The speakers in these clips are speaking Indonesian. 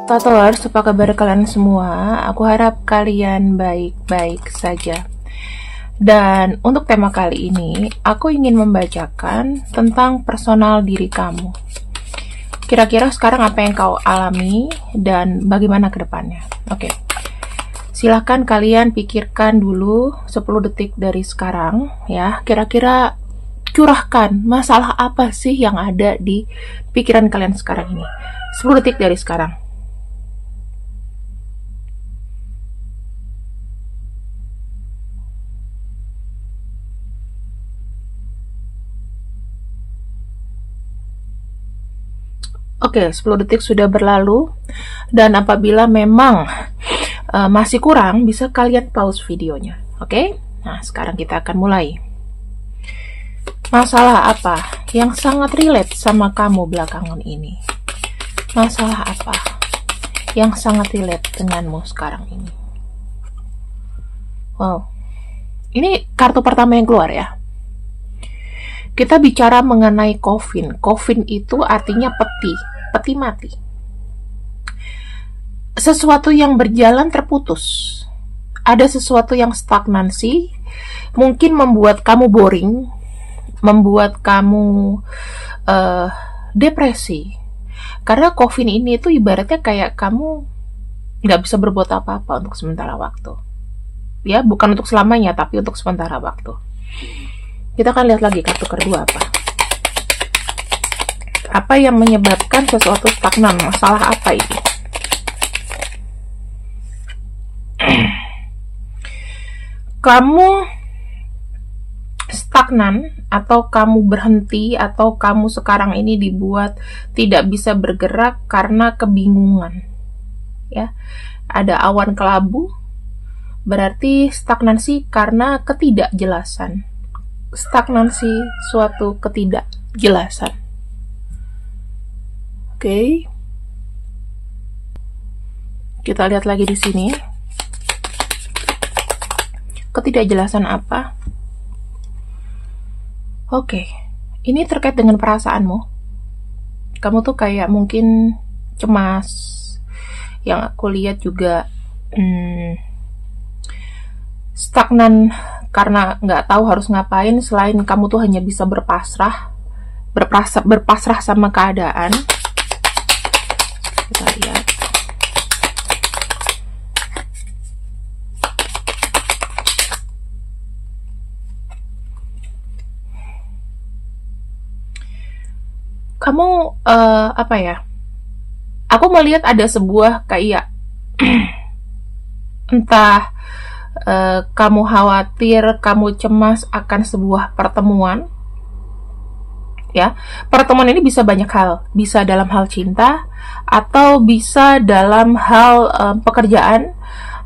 Totoers, apa kabar kalian semua? Aku harap kalian baik-baik saja. Dan untuk tema kali ini, aku ingin membacakan tentang personal diri kamu. Kira-kira sekarang apa yang kau alami dan bagaimana ke depannya? Oke. Silahkan kalian pikirkan dulu 10 detik dari sekarang ya. Kira-kira curahkan masalah apa sih yang ada di pikiran kalian sekarang ini. 10 detik dari sekarang. Oke, 10 detik sudah berlalu. Dan apabila memang masih kurang, bisa kalian pause videonya. Oke? Nah, sekarang kita akan mulai. Masalah apa yang sangat relate sama kamu belakangan ini? Masalah apa yang sangat relate denganmu sekarang ini? Wow. Ini kartu pertama yang keluar ya. Kita bicara mengenai coffin. Coffin itu artinya peti, peti mati. Sesuatu yang berjalan terputus. Ada sesuatu yang stagnansi, mungkin membuat kamu boring, membuat kamu depresi. Karena coffin ini itu ibaratnya kayak kamu nggak bisa berbuat apa-apa untuk sementara waktu. Ya, bukan untuk selamanya, tapi untuk sementara waktu. Kita akan lihat lagi kartu kedua apa. Apa yang menyebabkan sesuatu stagnan? Masalah apa ini? Kamu stagnan, atau kamu berhenti, atau kamu sekarang ini dibuat tidak bisa bergerak karena kebingungan. Ya, ada awan kelabu, berarti stagnansi karena ketidakjelasan. Stagnansi suatu ketidakjelasan. Oke. Kita lihat lagi di sini. Ketidakjelasan apa? Oke. Ini terkait dengan perasaanmu. Kamu tuh kayak mungkin cemas. Yang aku lihat juga stagnan karena nggak tahu harus ngapain selain kamu tuh hanya bisa berpasrah sama keadaan. Kita lihat. Kamu apa ya? Aku melihat ada sebuah kayak entah kamu khawatir, kamu cemas akan sebuah pertemuan. Ya, pertemuan ini bisa banyak hal, bisa dalam hal cinta, atau bisa dalam hal pekerjaan,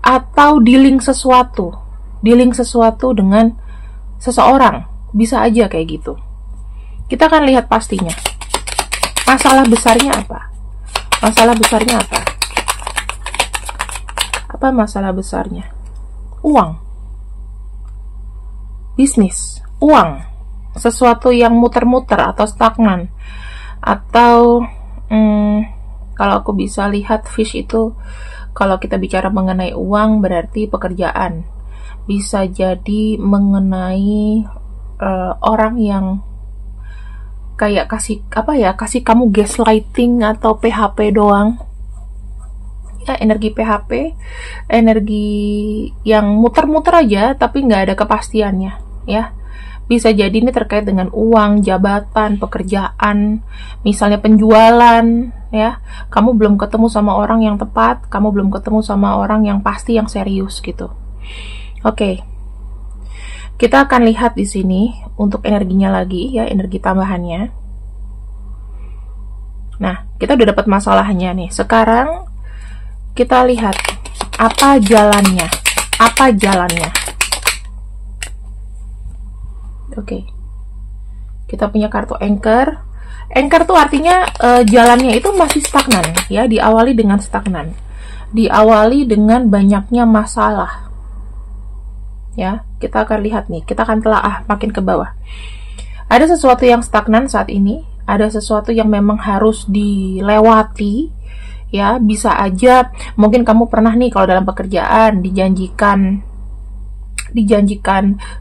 atau dealing sesuatu dengan seseorang, bisa aja kayak gitu. Kita akan lihat pastinya. Masalah besarnya apa? Masalah besarnya apa? Apa masalah besarnya? Uang, bisnis, uang, sesuatu yang muter-muter atau stagnan, atau kalau aku bisa lihat fish itu, kalau kita bicara mengenai uang berarti pekerjaan, bisa jadi mengenai orang yang kayak kasih kamu gaslighting atau PHP doang. Ya, energi PHP, energi yang muter-muter aja tapi nggak ada kepastiannya ya. Bisa jadi ini terkait dengan uang, jabatan, pekerjaan, misalnya penjualan ya. Kamu belum ketemu sama orang yang tepat, kamu belum ketemu sama orang yang pasti, yang serius gitu. Oke. Kita akan lihat di sini untuk energinya lagi ya, energi tambahannya. Nah, kita udah dapat masalahnya nih. Sekarang kita lihat apa jalannya. Oke. Kita punya kartu anchor. Anchor tuh artinya jalannya itu masih stagnan ya, diawali dengan stagnan. Diawali dengan banyaknya masalah. Ya, kita akan lihat nih, kita akan telaah makin ke bawah. Ada sesuatu yang stagnan saat ini, ada sesuatu yang memang harus dilewati, ya. Bisa aja mungkin kamu pernah nih kalau dalam pekerjaan dijanjikan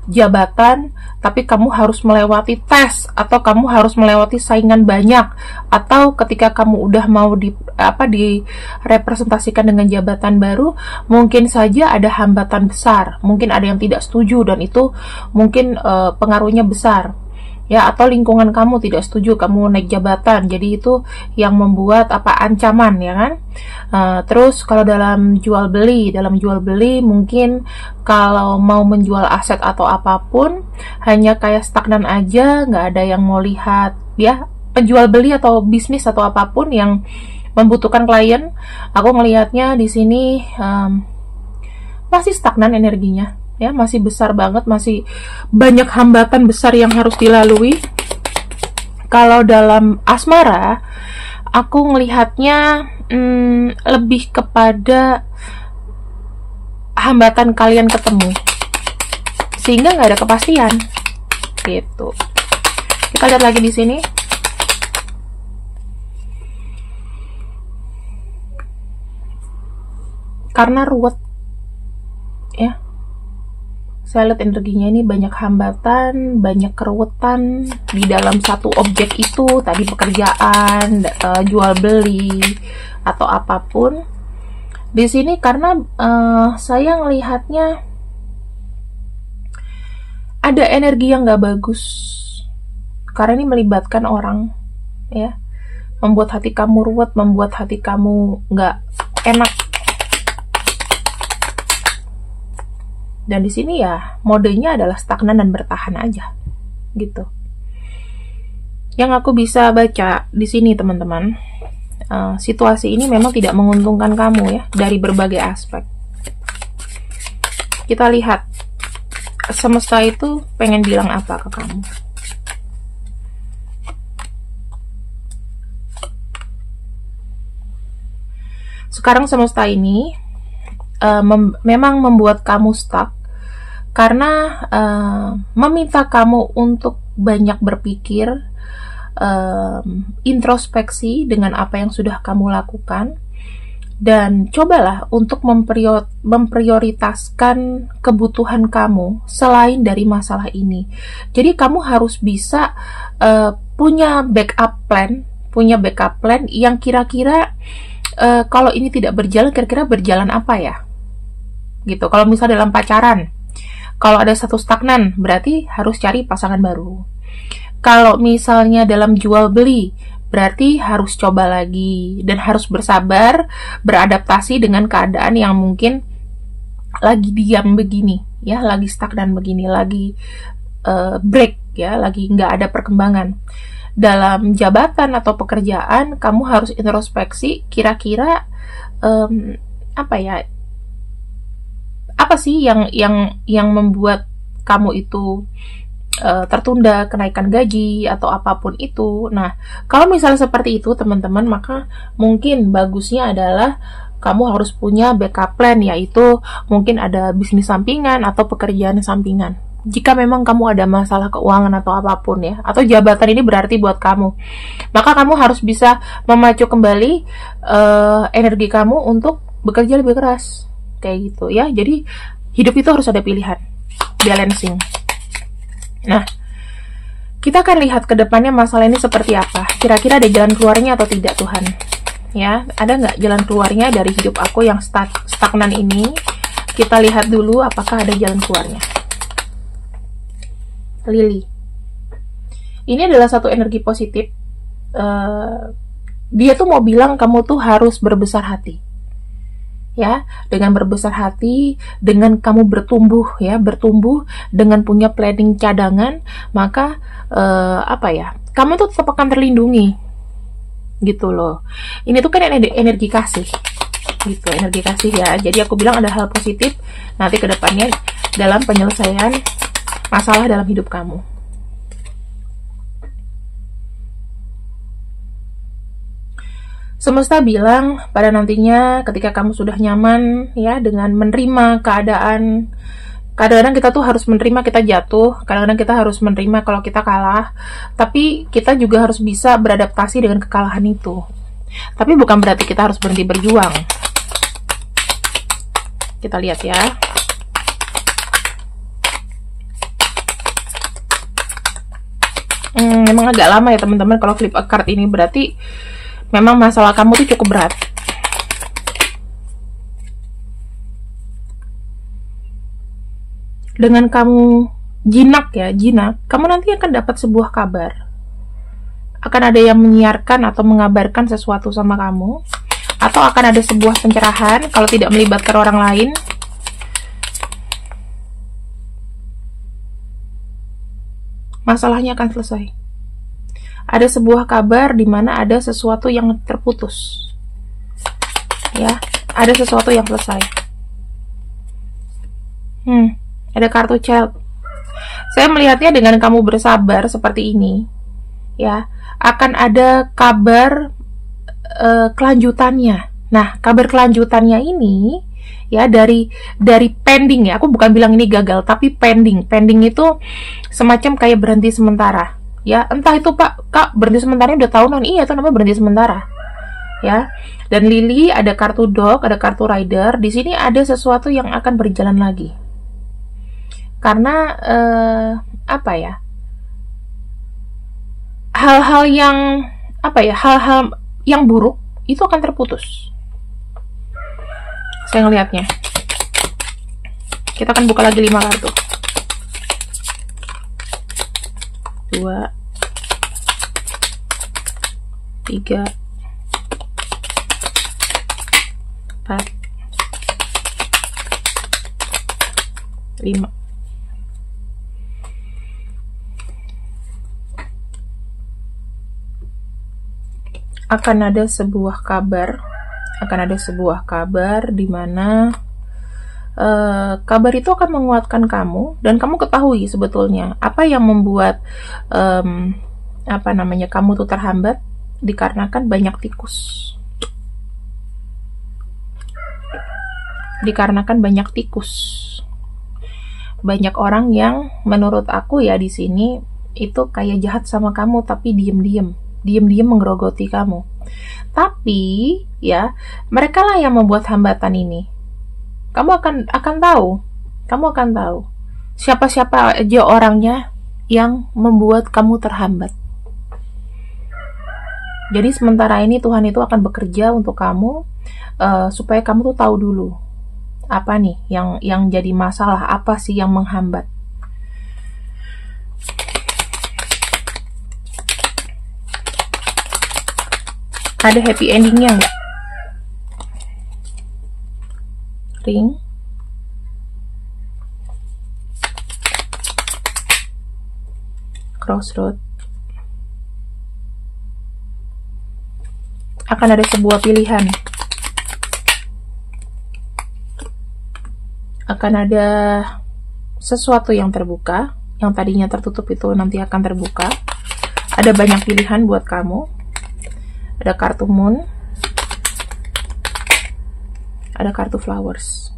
jabatan, tapi kamu harus melewati tes, atau kamu harus melewati saingan banyak, atau ketika kamu udah mau direpresentasikan dengan jabatan baru, mungkin saja ada hambatan besar, mungkin ada yang tidak setuju, dan itu mungkin pengaruhnya besar, ya. Atau lingkungan kamu tidak setuju kamu naik jabatan, jadi itu yang membuat ancaman, ya kan. Terus kalau dalam jual beli mungkin kalau mau menjual aset atau apapun hanya kayak stagnan aja, nggak ada yang mau lihat, ya. Penjual beli atau bisnis atau apapun yang membutuhkan klien, aku ngelihatnya di sini masih stagnan energinya, ya, masih besar banget, masih banyak hambatan besar yang harus dilalui. Kalau dalam asmara, aku ngelihatnya lebih kepada hambatan kalian ketemu, sehingga nggak ada kepastian, gitu. Kita lihat lagi di sini. Karena ruwet, ya. Saya lihat energinya ini banyak hambatan, banyak keruwetan di dalam satu objek itu, tadi pekerjaan, jual beli, atau apapun. Di sini karena saya ngelihatnya ada energi yang nggak bagus, karena ini melibatkan orang, ya, membuat hati kamu ruwet, membuat hati kamu nggak enak. Dan di sini ya modenya adalah stagnan dan bertahan aja, gitu. Yang aku bisa baca di sini, teman-teman, situasi ini memang tidak menguntungkan kamu, ya, dari berbagai aspek. Kita lihat semesta itu pengen bilang apa ke kamu. Sekarang semesta ini memang membuat kamu stuck, karena meminta kamu untuk banyak berpikir, introspeksi dengan apa yang sudah kamu lakukan, dan cobalah untuk memprioritaskan kebutuhan kamu selain dari masalah ini. Jadi kamu harus bisa punya backup plan yang kira-kira kalau ini tidak berjalan, kira-kira berjalan apa, ya, gitu. Kalau misalnya dalam pacaran, kalau ada satu stagnan, berarti harus cari pasangan baru. Kalau misalnya dalam jual beli, berarti harus coba lagi dan harus bersabar, beradaptasi dengan keadaan yang mungkin lagi diam begini, ya, lagi stagnan begini, lagi break, ya, lagi nggak ada perkembangan. Dalam jabatan atau pekerjaan, kamu harus introspeksi, kira-kira apa sih yang membuat kamu itu tertunda kenaikan gaji atau apapun itu. Nah, kalau misalnya seperti itu, teman-teman, maka mungkin bagusnya adalah kamu harus punya backup plan, yaitu mungkin ada bisnis sampingan atau pekerjaan sampingan. Jika memang kamu ada masalah keuangan atau apapun, ya, atau jabatan ini berarti buat kamu, maka kamu harus bisa memacu kembali energi kamu untuk bekerja lebih keras, kayak gitu, ya. Jadi hidup itu harus ada pilihan, balancing. Nah, kita akan lihat ke depannya masalah ini seperti apa. Kira-kira ada jalan keluarnya atau tidak, Tuhan? Ya, ada nggak jalan keluarnya dari hidup aku yang stagnan ini? Kita lihat dulu apakah ada jalan keluarnya. Lily. Ini adalah satu energi positif. Dia tuh mau bilang kamu tuh harus berbesar hati. Ya, dengan berbesar hati, dengan kamu bertumbuh, ya, bertumbuh dengan punya planning cadangan, maka kamu tuh tetap akan terlindungi, gitu loh. Ini tuh kan energi kasih, gitu, energi kasih, ya. Jadi aku bilang ada hal positif nanti ke depannya dalam penyelesaian masalah dalam hidup kamu. Semesta bilang pada nantinya ketika kamu sudah nyaman, ya, dengan menerima keadaan Kadang-kadang kita tuh harus menerima kita jatuh, kadang-kadang kita harus menerima kalau kita kalah, tapi kita juga harus bisa beradaptasi dengan kekalahan itu. Tapi bukan berarti kita harus berhenti berjuang. Kita lihat ya. Memang agak lama ya teman-teman kalau flip a card ini, berarti memang masalah kamu tuh cukup berat. Dengan kamu jinak ya, jinak, kamu nanti akan dapat sebuah kabar. Akan ada yang menyiarkan atau mengabarkan sesuatu sama kamu, atau akan ada sebuah pencerahan kalau tidak melibatkan orang lain. Masalahnya akan selesai. Ada sebuah kabar di mana ada sesuatu yang terputus. Ya, ada sesuatu yang selesai. Ada kartu child. Saya melihatnya dengan kamu bersabar seperti ini, ya, akan ada kabar kelanjutannya. Nah, kabar kelanjutannya ini ya dari pending ya. Aku bukan bilang ini gagal, tapi pending. Pending itu semacam kayak berhenti sementara. Ya, entah itu Pak, Kak, berhenti sementaranya udah tahunan. Iya, itu namanya berhenti sementara. Ya. Dan Lily, ada kartu dog, ada kartu rider. Di sini ada sesuatu yang akan berjalan lagi. Karena apa ya? Hal-hal yang hal-hal yang buruk itu akan terputus. Saya ngelihatnya. Kita akan buka lagi 5 kartu. 2 3 4 5. Akan ada sebuah kabar, di mana kabar itu akan menguatkan kamu, dan kamu ketahui sebetulnya apa yang membuat kamu tuh terhambat, dikarenakan banyak tikus. Banyak orang yang menurut aku ya di sini itu kayak jahat sama kamu, tapi diem-diem menggerogoti kamu. Tapi ya, mereka lah yang membuat hambatan ini. Kamu akan tahu siapa-siapa aja orangnya yang membuat kamu terhambat. Jadi sementara ini Tuhan itu akan bekerja untuk kamu, supaya kamu tuh tahu dulu apa nih yang jadi masalah, apa sih yang menghambat. Ada happy endingnya nggak? Ring. Crossroad. Akan ada sebuah pilihan. Akan ada sesuatu yang terbuka, yang tadinya tertutup itu nanti akan terbuka. Ada banyak pilihan buat kamu. Ada kartu moon, ada kartu flowers.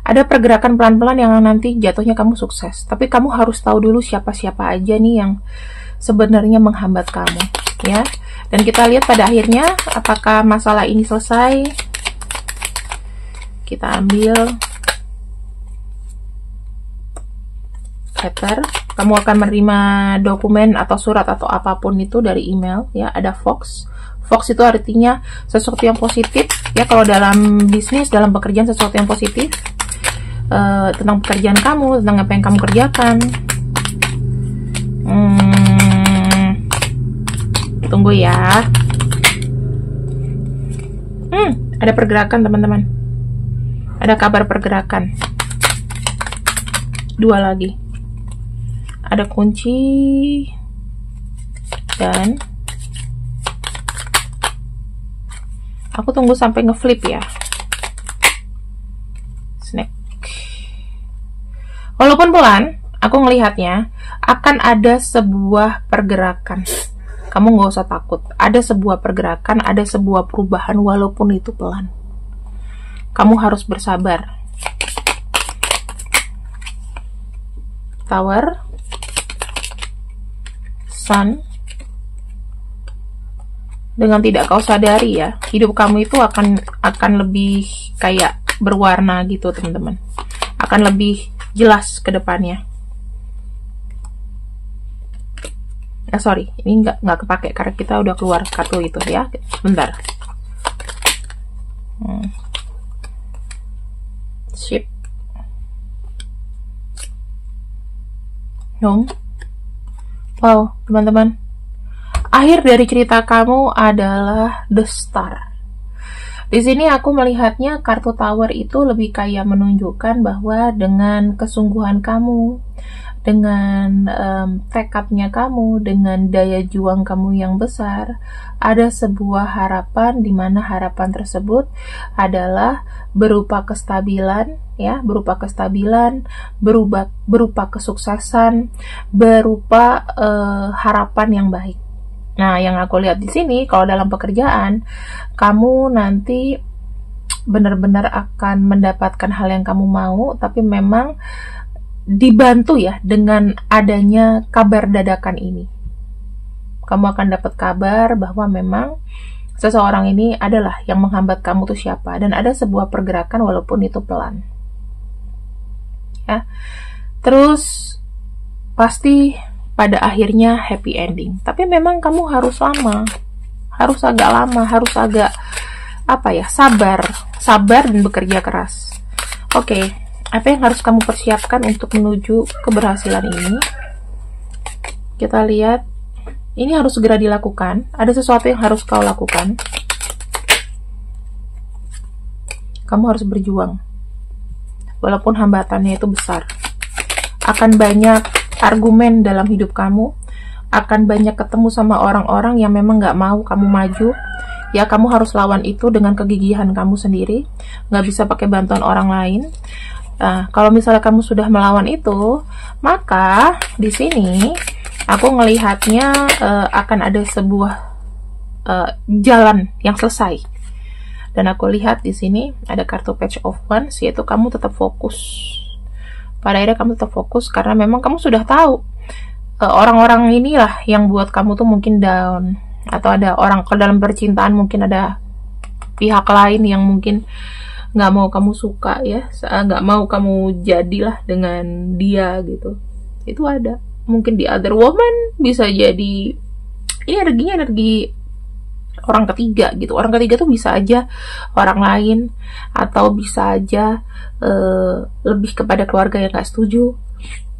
Ada pergerakan pelan-pelan yang nanti jatuhnya kamu sukses. Tapi kamu harus tahu dulu siapa-siapa aja nih yang sebenarnya menghambat kamu, ya. Dan kita lihat pada akhirnya apakah masalah ini selesai. Kita ambil letter. Kamu akan menerima dokumen atau surat atau apapun itu dari email, ya. Ada Fox. Fox itu artinya sesuatu yang positif, ya. Kalau dalam bisnis, dalam pekerjaan, sesuatu yang positif, tentang pekerjaan kamu, tentang apa yang kamu kerjakan. Tunggu ya. Ada pergerakan teman-teman. Ada kabar pergerakan. 2 lagi. Ada kunci dan aku tunggu sampai ngeflip ya. Snack. Walaupun pelan, aku ngelihatnya akan ada sebuah pergerakan. Kamu nggak usah takut. Ada sebuah pergerakan, ada sebuah perubahan walaupun itu pelan. Kamu harus bersabar. Tower, Sun. Dengan tidak kau sadari ya, hidup kamu itu akan lebih kayak berwarna gitu teman-teman, akan lebih jelas ke depannya. Sorry, ini nggak kepake karena kita udah keluar kartu itu ya. Bentar. Ship. Dong. Wow, teman-teman. Akhir dari cerita kamu adalah The Star. Di sini aku melihatnya kartu Tower itu lebih kayak menunjukkan bahwa dengan kesungguhan kamu, dengan tekadnya kamu, dengan daya juang kamu yang besar, ada sebuah harapan di mana harapan tersebut adalah berupa kestabilan, ya, berupa kestabilan, berupa kesuksesan, berupa harapan yang baik. Nah, yang aku lihat di sini, kalau dalam pekerjaan, kamu nanti benar-benar akan mendapatkan hal yang kamu mau, tapi memang dibantu ya dengan adanya kabar dadakan ini. Kamu akan dapat kabar bahwa memang seseorang ini adalah yang menghambat kamu tuh siapa, dan ada sebuah pergerakan walaupun itu pelan. Ya. Terus pasti pada akhirnya happy ending. Tapi memang kamu harus lama. Harus agak lama, harus agak sabar dan bekerja keras. Oke. Apa yang harus kamu persiapkan untuk menuju keberhasilan ini? Kita lihat, ini harus segera dilakukan. Ada sesuatu yang harus kau lakukan. Kamu harus berjuang. Walaupun hambatannya itu besar. Akan banyak argumen dalam hidup kamu. Akan banyak ketemu sama orang-orang yang memang gak mau kamu maju. Ya, kamu harus lawan itu dengan kegigihan kamu sendiri. Gak bisa pakai bantuan orang lain. Nah, kalau misalnya kamu sudah melawan itu, maka di sini aku ngelihatnya akan ada sebuah jalan yang selesai. Dan aku lihat di sini ada kartu Page of Wands, yaitu kamu tetap fokus. Pada akhirnya kamu tetap fokus karena memang kamu sudah tahu orang-orang inilah yang buat kamu tuh mungkin down, atau ada orang ke dalam percintaan, mungkin ada pihak lain yang mungkin nggak mau kamu suka ya, nggak mau kamu jadilah dengan dia gitu. Itu ada mungkin di other woman, bisa jadi ini energinya energi orang ketiga gitu. Orang ketiga tuh bisa aja orang lain, atau bisa aja lebih kepada keluarga yang nggak setuju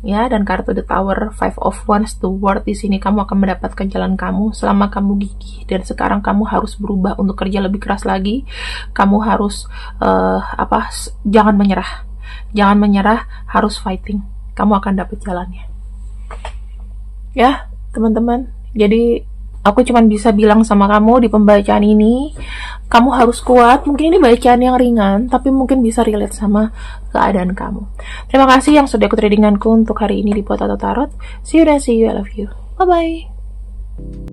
ya. Dan kartu The Tower, Five of Wands, The World, di sini kamu akan mendapatkan jalan kamu selama kamu gigih. Dan sekarang kamu harus berubah untuk kerja lebih keras lagi. Kamu harus jangan menyerah, harus fighting. Kamu akan dapat jalannya ya teman-teman. Jadi aku cuma bisa bilang sama kamu di pembacaan ini, kamu harus kuat. Mungkin ini bacaan yang ringan, tapi mungkin bisa relate sama keadaan kamu. Terima kasih yang sudah ikut readinganku untuk hari ini di Potato Tarot. See you dan see you, I love you. Bye-bye.